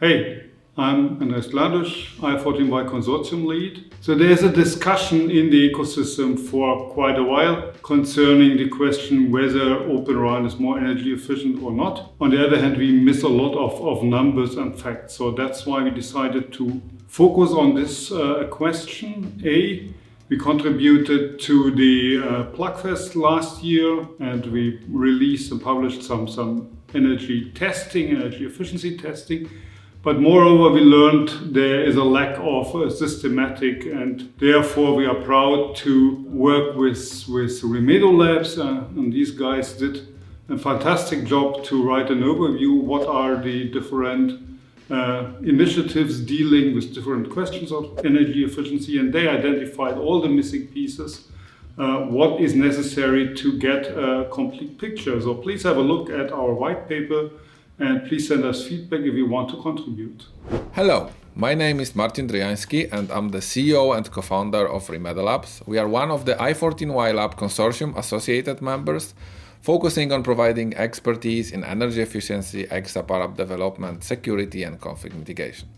Hey, I'm Andreas Gladusch, I14Y Consortium lead. So there's a discussion in the ecosystem for quite a while concerning the question whether Open RAN is more energy efficient or not. On the other hand, we miss a lot of numbers and facts. So that's why we decided to focus on this question. We contributed to the Plugfest last year, and we released and published some energy testing, energy efficiency testing. But moreover, we learned there is a lack of systematic, and therefore we are proud to work with Rimedo labs, and these guys did a fantastic job to write an overview. What are the different initiatives dealing with different questions of energy efficiency, and they identified all the missing pieces, what is necessary to get a complete picture. So please have a look at our white paper and please send us feedback if you want to contribute. Hello, my name is Marcin Dryjański and I'm the CEO and co-founder of Rimedo Labs. We are one of the I14Y Lab Consortium associated members, focusing on providing expertise in energy efficiency, XAP development, security and conflict mitigation.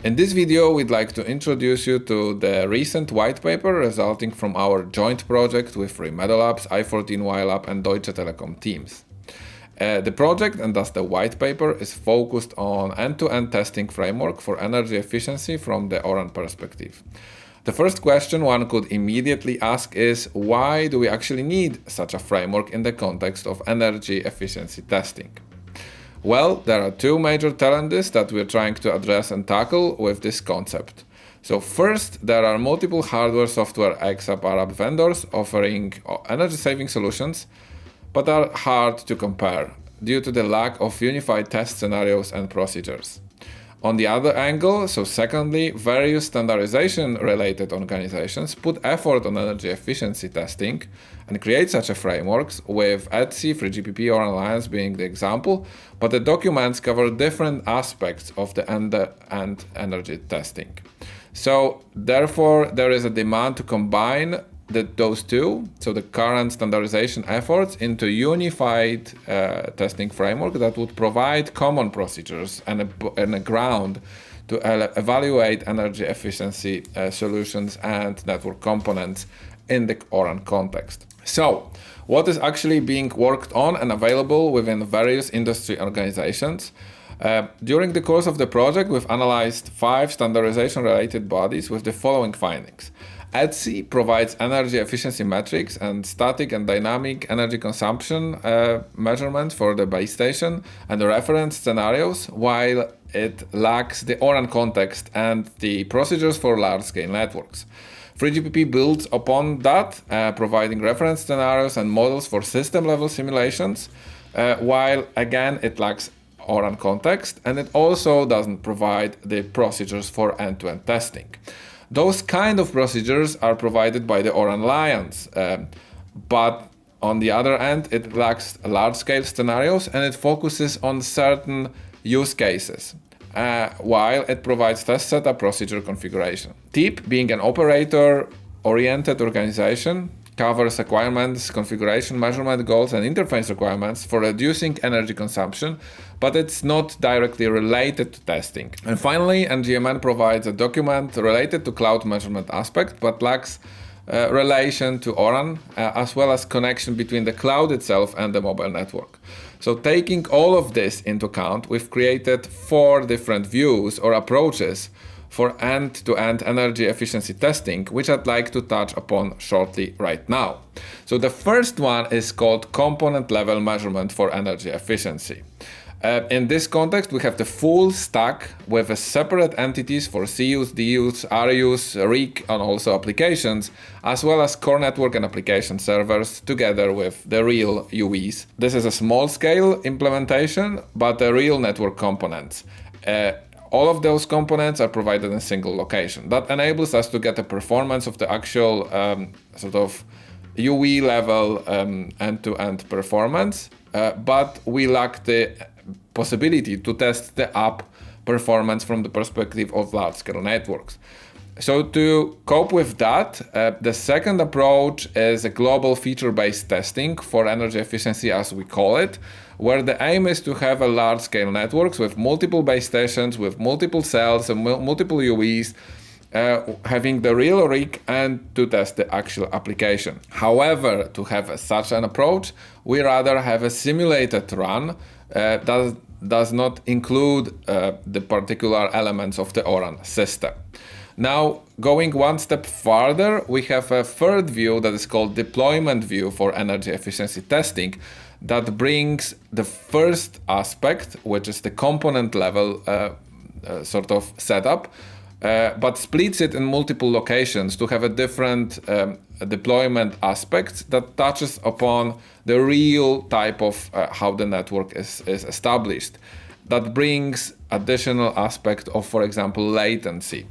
In this video, we'd like to introduce you to the recent white paper resulting from our joint project with Rimedo Labs, I14Y Lab and Deutsche Telekom teams. The project, and thus the white paper, is focused on end-to-end testing framework for energy efficiency from the ORAN perspective. The first question one could immediately ask is, why do we actually need such a framework in the context of energy efficiency testing? Well, there are two major challenges that we're trying to address and tackle with this concept. So first, there are multiple hardware software XAP vendors offering energy-saving solutions, but are hard to compare due to the lack of unified test scenarios and procedures. On the other angle, so secondly, various standardization-related organizations put effort on energy efficiency testing and create such a frameworks, with E2E, FreeGPP or Alliance being the example, but the documents cover different aspects of the end-to-end energy testing. So therefore, there is a demand to combine those two, so the current standardization efforts, into unified testing framework that would provide common procedures and a ground to evaluate energy efficiency solutions and network components in the ORAN context. So, what is actually being worked on and available within various industry organizations? During the course of the project, we've analyzed 5 standardization-related bodies with the following findings. E2E provides energy efficiency metrics and static and dynamic energy consumption measurement for the base station and the reference scenarios, while it lacks the ORAN context and the procedures for large-scale networks. FreeGPP builds upon that, providing reference scenarios and models for system-level simulations, while again it lacks ORAN context, and it also doesn't provide the procedures for end-to-end testing. Those kind of procedures are provided by the ORAN Alliance, but on the other end, it lacks large-scale scenarios and it focuses on certain use cases, while it provides test setup procedure configuration. TEEP, being an operator-oriented organization, covers requirements, configuration, measurement goals, and interface requirements for reducing energy consumption, but it's not directly related to testing. And finally, NGMN provides a document related to cloud measurement aspect, but lacks relation to ORAN, as well as connection between the cloud itself and the mobile network. So taking all of this into account, we've created 4 different views or approaches for end-to-end energy efficiency testing, which I'd like to touch upon shortly right now. So the first one is called component level measurement for energy efficiency. In this context, we have the full stack with separate entities for CUs, DUs, RUs, RIC, and also applications, as well as core network and application servers together with the real UEs. This is a small-scale implementation, but the real network components. All of those components are provided in a single location. That enables us to get the performance of the actual sort of UE level end-to-end performance, but we lack the possibility to test the app performance from the perspective of large-scale networks. So to cope with that, the second approach is a global feature-based testing for energy efficiency, as we call it, where the aim is to have a large-scale networks with multiple base stations, with multiple cells and multiple UEs, having the real rig and to test the actual application. However, to have such an approach, we rather have a simulated run that does not include the particular elements of the ORAN system. Now, going one step further, we have a third view that is called deployment view for energy efficiency testing that brings the first aspect, which is the component level sort of setup, but splits it in multiple locations to have a different deployment aspects that touches upon the real type of how the network is established. That brings additional aspect of, for example, latency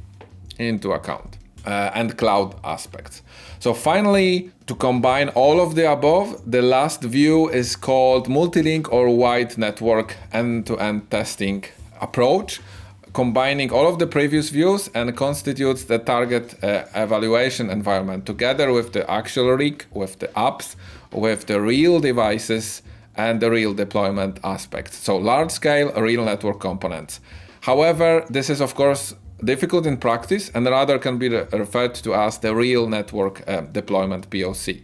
into account and cloud aspects. So finally, to combine all of the above, the last view is called multi-link or wide network end-to-end testing approach, combining all of the previous views and constitutes the target evaluation environment together with the actual rig, with the apps, with the real devices and the real deployment aspect. So large scale, real network components. However, this is of course difficult in practice and rather can be referred to as the real network deployment POC.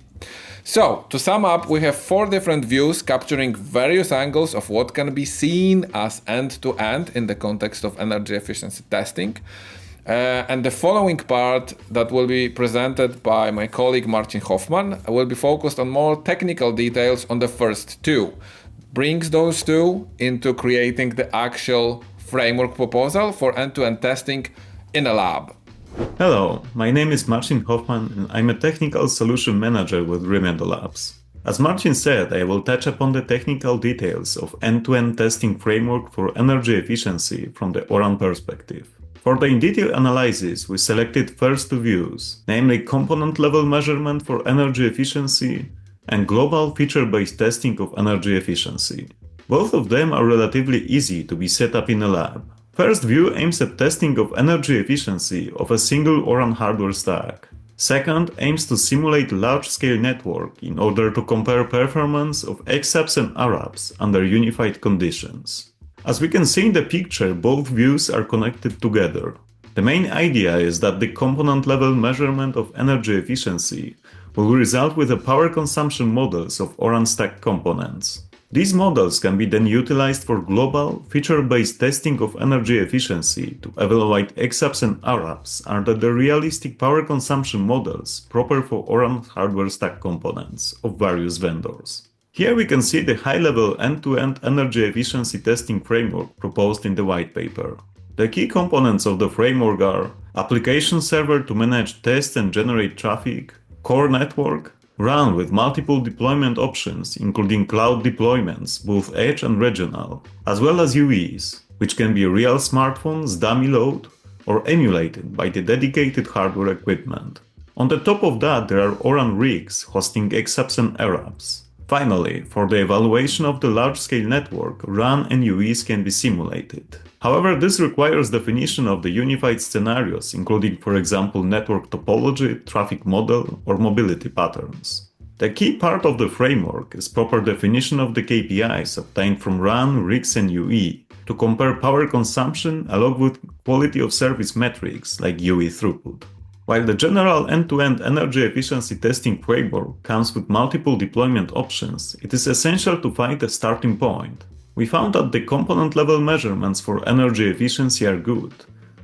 So, to sum up, we have 4 different views capturing various angles of what can be seen as end-to-end in the context of energy efficiency testing. And the following part that will be presented by my colleague Marcin Hoffmann will be focused on more technical details on the first 2. Brings those 2 into creating the actual framework proposal for end-to-end testing in a lab. Hello, my name is Marcin Hoffmann and I'm a technical solution manager with Rimedo Labs. As Marcin said, I will touch upon the technical details of end-to-end testing framework for energy efficiency from the ORAN perspective. For the in-detail analysis, we selected first 2 views, namely component level measurement for energy efficiency and global feature-based testing of energy efficiency. Both of them are relatively easy to be set up in a lab. First view aims at testing of energy efficiency of a single ORAN hardware stack. Second aims to simulate large-scale network in order to compare performance of XApps and RApps under unified conditions. As we can see in the picture, both views are connected together. The main idea is that the component level measurement of energy efficiency will result with the power consumption models of ORAN stack components. These models can be then utilized for global, feature-based testing of energy efficiency to evaluate XApps and RApps under the realistic power consumption models proper for ORAN hardware stack components of various vendors. Here we can see the high-level end-to-end energy efficiency testing framework proposed in the white paper. The key components of the framework are application server to manage, test and generate traffic, core network, run with multiple deployment options including cloud deployments, both edge and regional, as well as UEs, which can be real smartphones, dummy load, or emulated by the dedicated hardware equipment. On the top of that, there are ORAN rigs hosting XApps and RApps. Finally, for the evaluation of the large-scale network, RAN and UEs can be simulated. However, this requires definition of the unified scenarios, including, for example, network topology, traffic model, or mobility patterns. The key part of the framework is proper definition of the KPIs obtained from RAN, rigs, and UE to compare power consumption along with quality of service metrics like UE throughput. While the general end-to-end energy efficiency testing framework comes with multiple deployment options, it is essential to find a starting point. We found that the component-level measurements for energy efficiency are good,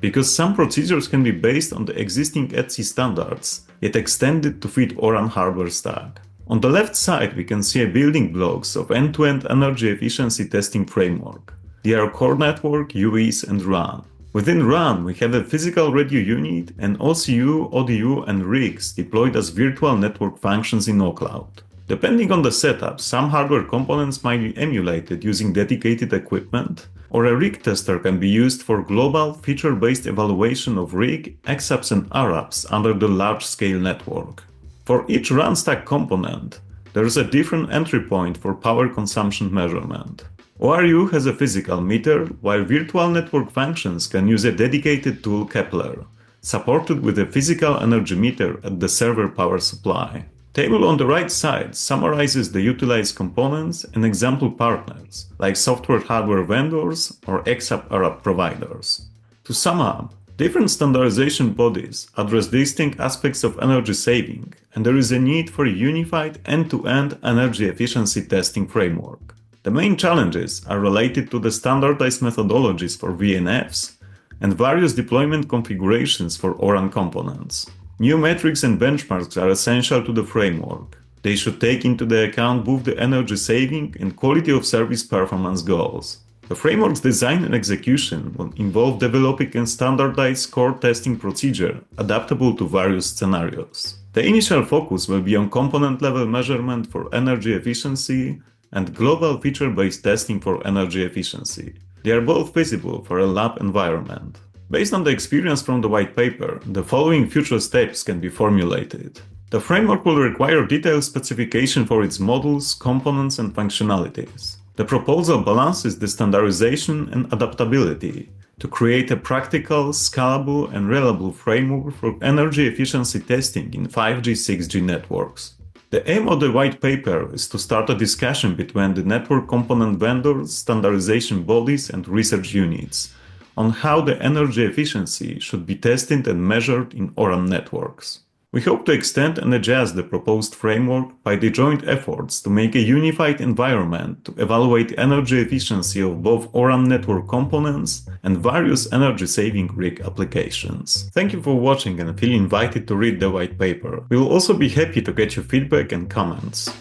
because some procedures can be based on the existing ETSI standards, yet extended to fit ORAN hardware stack. On the left side, we can see building blocks of end-to-end energy efficiency testing framework. They are core network, UEs, and RAN. Within RAN, we have a physical radio unit and OCU, ODU, and rigs deployed as virtual network functions in OCloud. Depending on the setup, some hardware components might be emulated using dedicated equipment, or a rig tester can be used for global, feature-based evaluation of rig, XApps and RApps under the large-scale network. For each RAN stack component, there is a different entry point for power consumption measurement. ORU has a physical meter, while virtual network functions can use a dedicated tool Kepler, supported with a physical energy meter at the server power supply. Table on the right side summarizes the utilized components and example partners, like software hardware vendors or XApp Arab providers. To sum up, different standardization bodies address distinct aspects of energy saving, and there is a need for a unified end-to-end energy efficiency testing framework. The main challenges are related to the standardized methodologies for VNFs and various deployment configurations for ORAN components. New metrics and benchmarks are essential to the framework. They should take into account both the energy saving and quality of service performance goals. The framework's design and execution will involve developing a standardized core testing procedure adaptable to various scenarios. The initial focus will be on component-level measurement for energy efficiency and global feature-based testing for energy efficiency. They are both feasible for a lab environment. Based on the experience from the white paper, the following future steps can be formulated. The framework will require detailed specification for its modules, components, and functionalities. The proposal balances the standardization and adaptability to create a practical, scalable, and reliable framework for energy efficiency testing in 5G, 6G networks. The aim of the white paper is to start a discussion between the network component vendors, standardization bodies, and research units on how the energy efficiency should be tested and measured in ORAN networks. We hope to extend and adjust the proposed framework by the joint efforts to make a unified environment to evaluate energy efficiency of both ORAN network components and various energy-saving rig applications. Thank you for watching and feel invited to read the white paper. We will also be happy to get your feedback and comments.